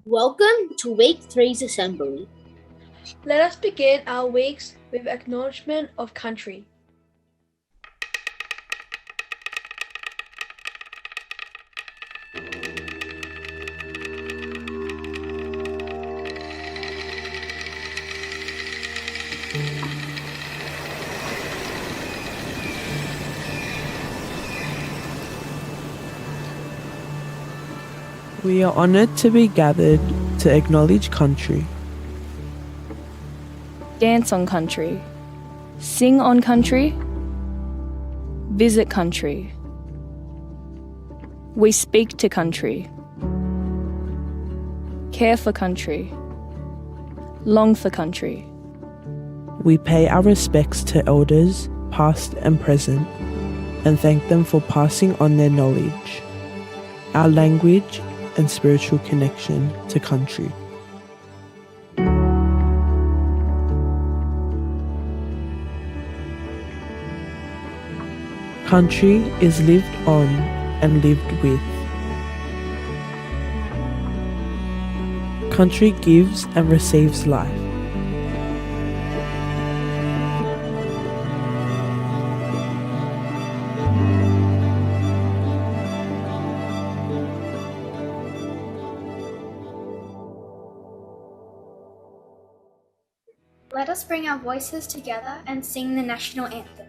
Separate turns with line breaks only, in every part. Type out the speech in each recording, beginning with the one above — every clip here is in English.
Welcome to Week 3's Assembly.
Let us begin our weeks with acknowledgement of country.
We are honoured to be gathered to acknowledge country.
Dance on country, sing on country, visit country. We speak to country, care for country, long for country.
We pay our respects to elders, past and present, and thank them for passing on their knowledge, our language and spiritual connection to country. Country is lived on and lived with. Country gives and receives life.
Let us bring our voices together and sing the national anthem.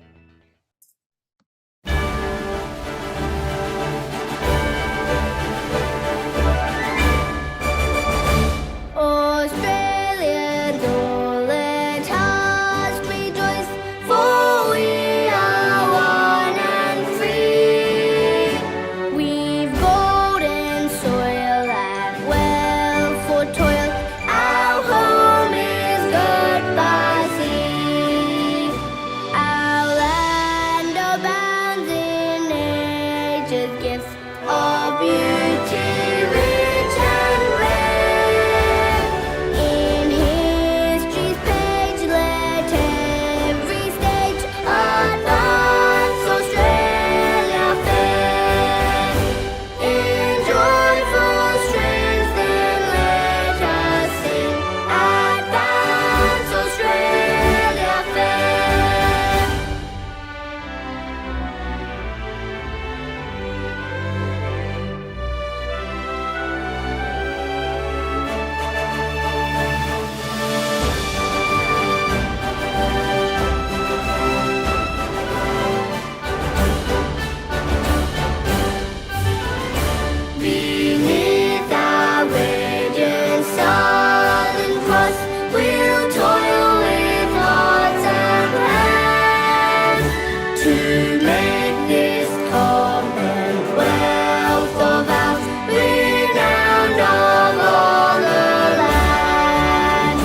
Australians all let us rejoice, for we are one and free. We've golden soil and wealth for toil. Our home is good by sea. Our land abounds in nature's gifts of beauty, rich and rare. In history's page, let every stage advance Australia fair. In joyful strains, then let us sing, advance Australia fair. Beneath our radiant southern cross, we'll toil with hearts and hands to make this commonwealth of ours renowned of all the land.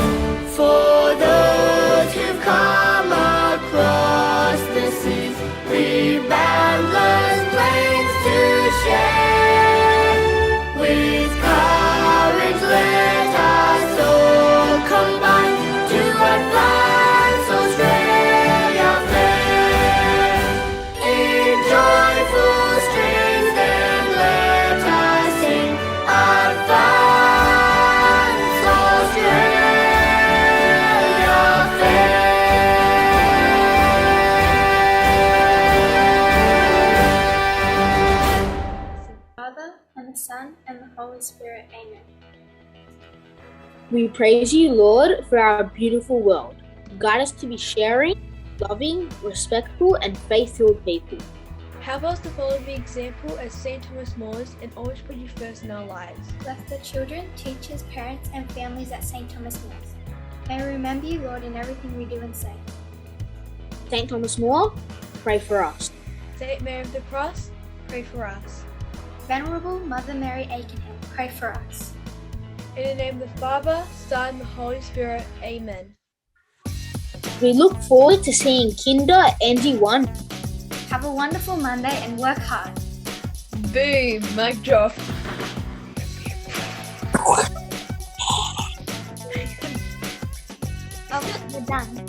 For those who've come across the seas, we boundless plains to share. With courage let us all combine to advance Australia fair. In joyful strains then let us sing, advance Australia fair.
Father, and the Son, and the Holy Spirit. Amen.
We praise you, Lord, for our beautiful world. Guide us to be sharing, loving, respectful, and faith-filled people.
Help us to follow the example as St. Thomas More's and always put you first in our lives.
Bless the children, teachers, parents, and families at St. Thomas More. May we remember you, Lord, in everything we do and say.
St. Thomas More, pray for us.
Saint Mary of the Cross, pray for us.
Venerable Mother Mary Aikenhead, pray for us.
In the name of the Father, Son, and the Holy Spirit. Amen.
We look forward to seeing Kinder Angie 1.
Have a wonderful Monday and work hard.
Boom, mic drop.
Oh, we're done.